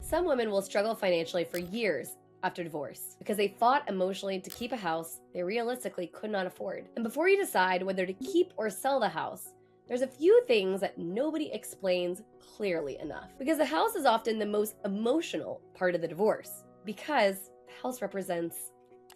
Some women will struggle financially for years after divorce because they fought emotionally to keep a house they realistically could not afford. And before you decide whether to keep or sell the house, there's a few things that nobody explains clearly enough. Because the house is often the most emotional part of the divorce, because the house represents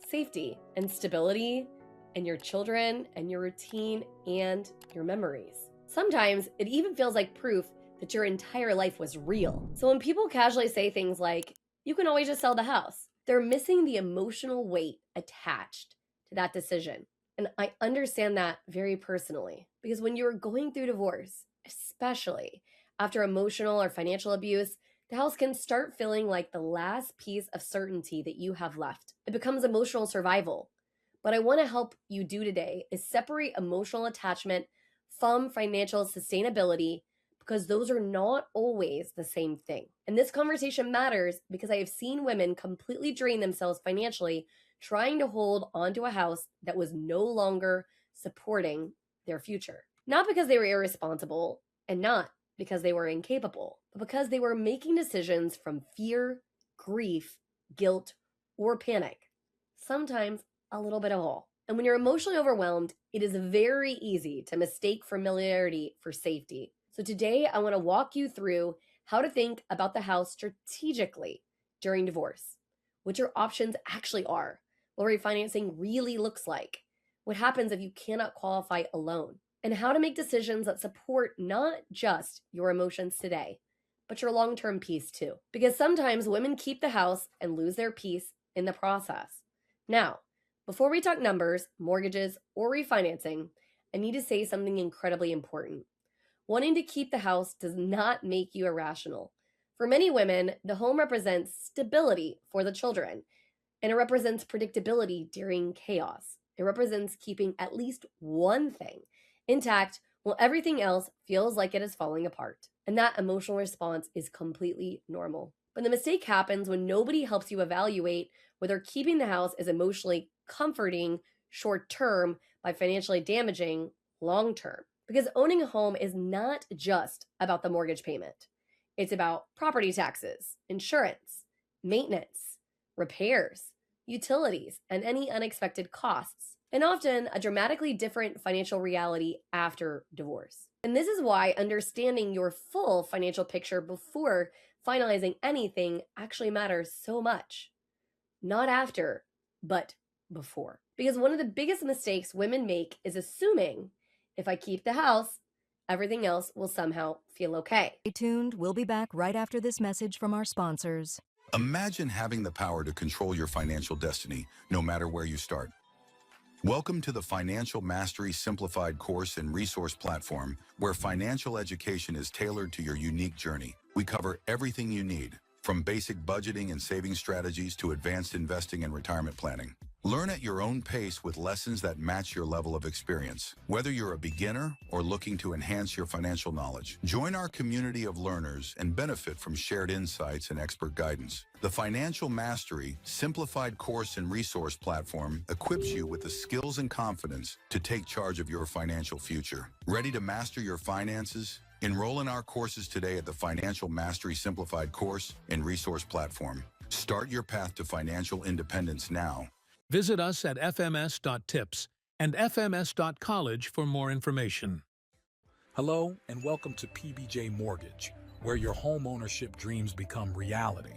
safety and stability and your children and your routine and your memories. Sometimes it even feels like proof that your entire life was real. So when people casually say things like, you can always just sell the house, they're missing the emotional weight attached to that decision. And I understand that very personally, because when you're going through divorce, especially after emotional or financial abuse, the house can start feeling like the last piece of certainty that you have left. It becomes emotional survival. What I want to help you do today is separate emotional attachment from financial sustainability, because those are not always the same thing. And this conversation matters because I have seen women completely drain themselves financially trying to hold onto a house that was no longer supporting their future. Not because they were irresponsible and not because they were incapable, but because they were making decisions from fear, grief, guilt, or panic. Sometimes a little bit of all. And when you're emotionally overwhelmed, it is very easy to mistake familiarity for safety. So today I want to walk you through how to think about the house strategically during divorce, what your options actually are, what refinancing really looks like, what happens if you cannot qualify alone, and how to make decisions that support not just your emotions today, but your long-term peace too. Because sometimes women keep the house and lose their peace in the process. Now, before we talk numbers, mortgages, or refinancing, I need to say something incredibly important. Wanting to keep the house does not make you irrational. For many women, the home represents stability for the children, and it represents predictability during chaos. It represents keeping at least one thing intact while everything else feels like it is falling apart. And that emotional response is completely normal. But the mistake happens when nobody helps you evaluate whether keeping the house is emotionally comforting short term by financially damaging long term. Because owning a home is not just about the mortgage payment. It's about property taxes, insurance, maintenance, repairs, utilities, and any unexpected costs, and often a dramatically different financial reality after divorce. And this is why understanding your full financial picture before finalizing anything actually matters so much. Not after, but before. Because one of the biggest mistakes women make is assuming if I keep the house, everything else will somehow feel okay. Stay tuned. We'll be back right after this message from our sponsors. Imagine having the power to control your financial destiny, no matter where you start. Welcome to the Financial Mastery Simplified course and resource platform, where financial education is tailored to your unique journey. We cover everything you need, from basic budgeting and saving strategies to advanced investing and retirement planning. Learn at your own pace with lessons that match your level of experience. Whether you're a beginner or looking to enhance your financial knowledge, join our community of learners and benefit from shared insights and expert guidance. The Financial Mastery Simplified course and resource platform equips you with the skills and confidence to take charge of your financial future. Ready to master your finances? Enroll in our courses today at the Financial Mastery Simplified course and resource platform. Start your path to financial independence now. Visit us at fms.tips and fms.college for more information. Hello and welcome to PBJ Mortgage, where your home ownership dreams become reality.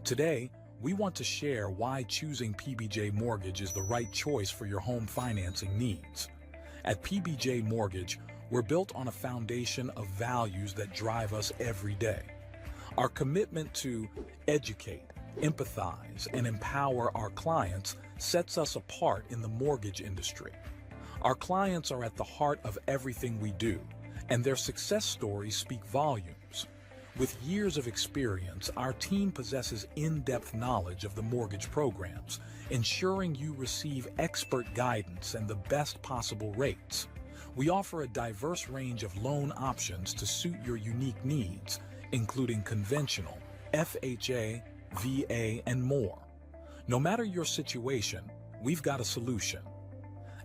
Today, we want to share why choosing PBJ Mortgage is the right choice for your home financing needs. At PBJ Mortgage, we're built on a foundation of values that drive us every day. Our commitment to educate, empathize, and empower our clients sets us apart in the mortgage industry. Our clients are at the heart of everything we do, and their success stories speak volumes. With years of experience, our team possesses in-depth knowledge of the mortgage programs, ensuring you receive expert guidance and the best possible rates. We offer a diverse range of loan options to suit your unique needs, including conventional, FHA, VA, and more. No matter your situation, we've got a solution.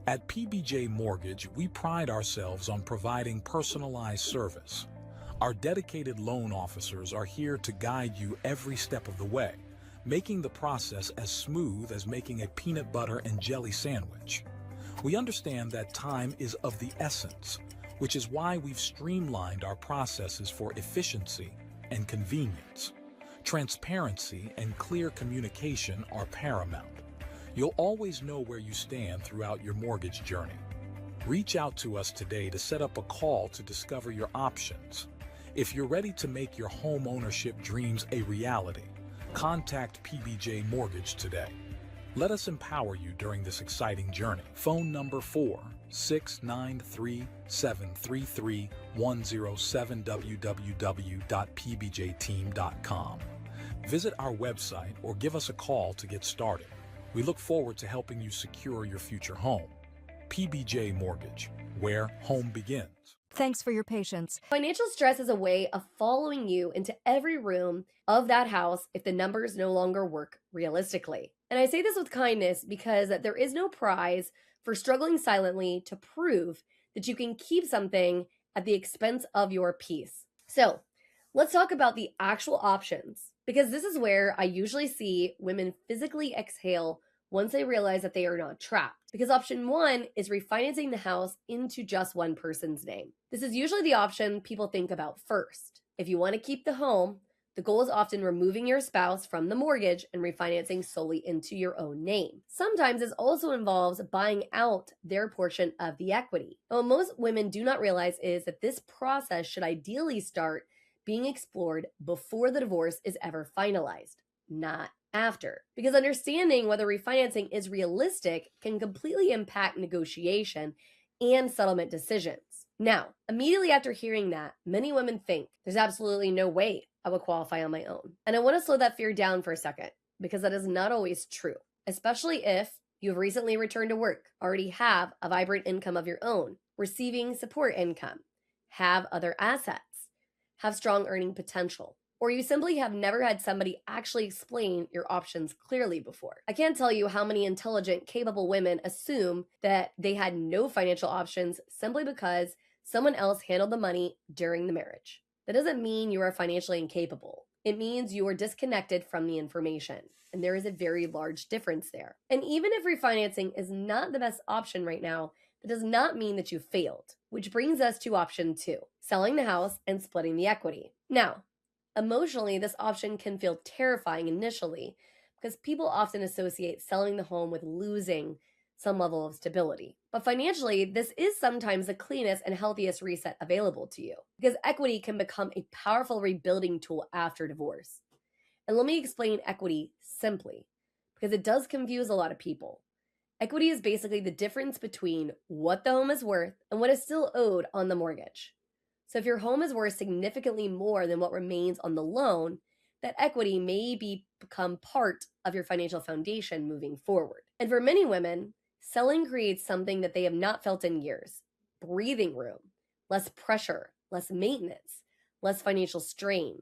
At PBJ Mortgage, we pride ourselves on providing personalized service. Our dedicated loan officers are here to guide you every step of the way, making the process as smooth as making a peanut butter and jelly sandwich. We understand that time is of the essence, which is why we've streamlined our processes for efficiency and convenience. Transparency and clear communication are paramount. You'll always know where you stand throughout your mortgage journey. Reach out to us today to set up a call to discover your options. If you're ready to make your home ownership dreams a reality, contact PBJ Mortgage today. Let us empower you during this exciting journey. Phone number 4-693-733-107 www.pbjteam.com. Visit our website or give us a call to get started. We look forward to helping you secure your future home. PBJ Mortgage, where home begins. Thanks for your patience. Financial stress is a way of following you into every room of that house if the numbers no longer work realistically. And I say this with kindness because there is no prize for struggling silently to prove that you can keep something at the expense of your peace. So let's talk about the actual options, because this is where I usually see women physically exhale once they realize that they are not trapped. Because option one is refinancing the house into just one person's name. This is usually the option people think about first. If you want to keep the home, the goal is often removing your spouse from the mortgage and refinancing solely into your own name. Sometimes this also involves buying out their portion of the equity. Now, what most women do not realize is that this process should ideally start being explored before the divorce is ever finalized, not after. Because understanding whether refinancing is realistic can completely impact negotiation and settlement decisions. Now, immediately after hearing that, many women think there's absolutely no way I would qualify on my own. And I want to slow that fear down for a second, because that is not always true, especially if you've recently returned to work, already have a vibrant income of your own, receiving support income, have other assets, have strong earning potential, or you simply have never had somebody actually explain your options clearly before. I can't tell you how many intelligent, capable women assume that they had no financial options simply because someone else handled the money during the marriage. That doesn't mean you are financially incapable. It means you are disconnected from the information, and there is a very large difference there. And even if refinancing is not the best option right now, that does not mean that you failed, which brings us to option two, selling the house and splitting the equity. Now, emotionally, this option can feel terrifying initially because people often associate selling the home with losing some level of stability. But financially, this is sometimes the cleanest and healthiest reset available to you, because equity can become a powerful rebuilding tool after divorce. And let me explain equity simply, because it does confuse a lot of people. Equity is basically the difference between what the home is worth and what is still owed on the mortgage. So if your home is worth significantly more than what remains on the loan, that equity may become part of your financial foundation moving forward. And for many women, selling creates something that they have not felt in years: breathing room, less pressure, less maintenance, less financial strain,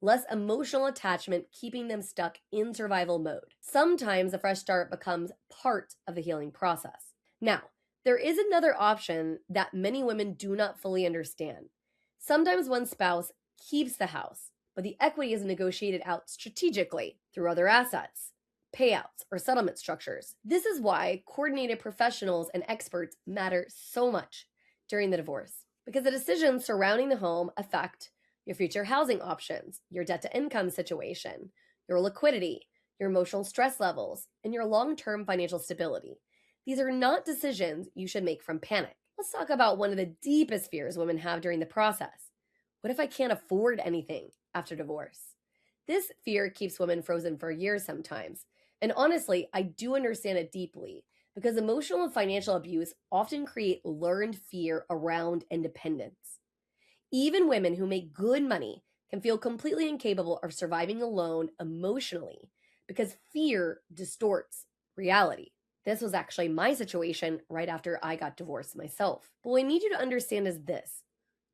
less emotional attachment keeping them stuck in survival mode. Sometimes a fresh start becomes part of the healing process. Now, there is another option that many women do not fully understand. Sometimes one spouse keeps the house, but the equity is negotiated out strategically through other assets, payouts, or settlement structures. This is why coordinated professionals and experts matter so much during the divorce, because the decisions surrounding the home affect your future housing options, your debt-to-income situation, your liquidity, your emotional stress levels, and your long-term financial stability. These are not decisions you should make from panic. Let's talk about one of the deepest fears women have during the process. What if I can't afford anything after divorce? This fear keeps women frozen for years sometimes. And honestly, I do understand it deeply, because emotional and financial abuse often create learned fear around independence. Even women who make good money can feel completely incapable of surviving alone emotionally because fear distorts reality. This was actually my situation right after I got divorced myself. But what I need you to understand is this: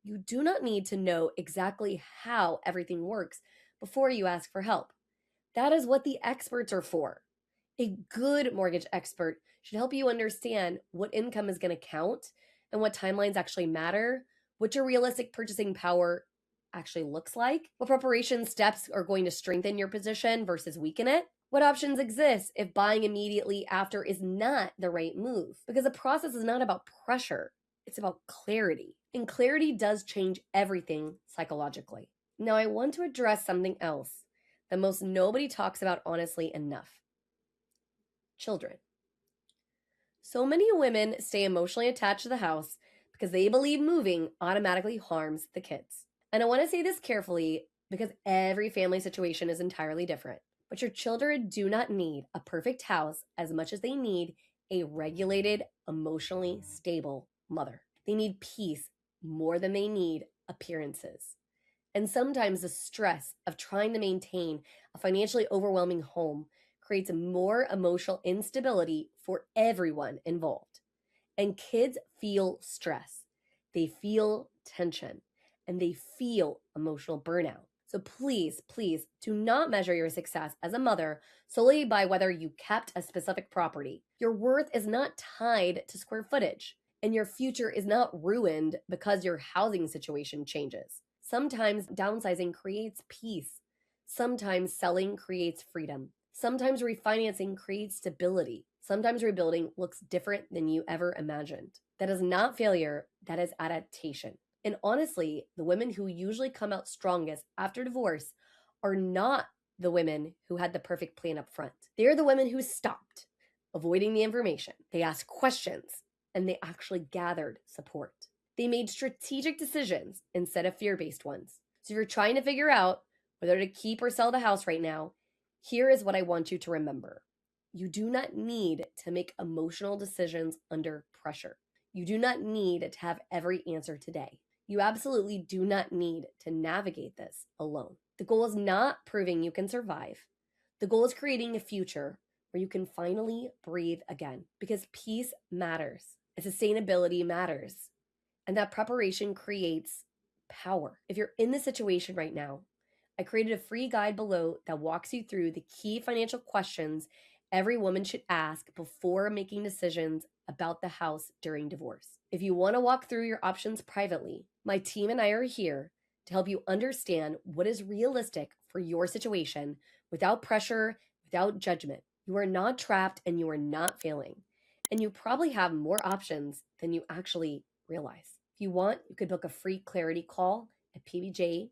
you do not need to know exactly how everything works before you ask for help. That is what the experts are for. A good mortgage expert should help you understand what income is going to count and what timelines actually matter, what your realistic purchasing power actually looks like, what preparation steps are going to strengthen your position versus weaken it, what options exist if buying immediately after is not the right move. Because the process is not about pressure, it's about clarity. And clarity does change everything psychologically. Now, I want to address something else that most nobody talks about honestly enough: children. So many women stay emotionally attached to the house because they believe moving automatically harms the kids. And I want to say this carefully because every family situation is entirely different. But your children do not need a perfect house as much as they need a regulated, emotionally stable mother. They need peace more than they need appearances. And sometimes the stress of trying to maintain a financially overwhelming home creates more emotional instability for everyone involved. And kids feel stress, they feel tension, and they feel emotional burnout. So please, please do not measure your success as a mother solely by whether you kept a specific property. Your worth is not tied to square footage, and your future is not ruined because your housing situation changes. Sometimes downsizing creates peace. Sometimes selling creates freedom. Sometimes refinancing creates stability. Sometimes rebuilding looks different than you ever imagined. That is not failure, that is adaptation. And honestly, the women who usually come out strongest after divorce are not the women who had the perfect plan up front. They're the women who stopped avoiding the information. They asked questions and they actually gathered support. They made strategic decisions instead of fear-based ones. So if you're trying to figure out whether to keep or sell the house right now, here is what I want you to remember. You do not need to make emotional decisions under pressure. You do not need to have every answer today. You absolutely do not need to navigate this alone. The goal is not proving you can survive. The goal is creating a future where you can finally breathe again, because peace matters and sustainability matters. And that preparation creates power. If you're in this situation right now, I created a free guide below that walks you through the key financial questions every woman should ask before making decisions about the house during divorce. If you want to walk through your options privately, my team and I are here to help you understand what is realistic for your situation without pressure, without judgment. You are not trapped and you are not failing. And you probably have more options than you actually realize. If you want, you could book a free clarity call at pbjteam.com.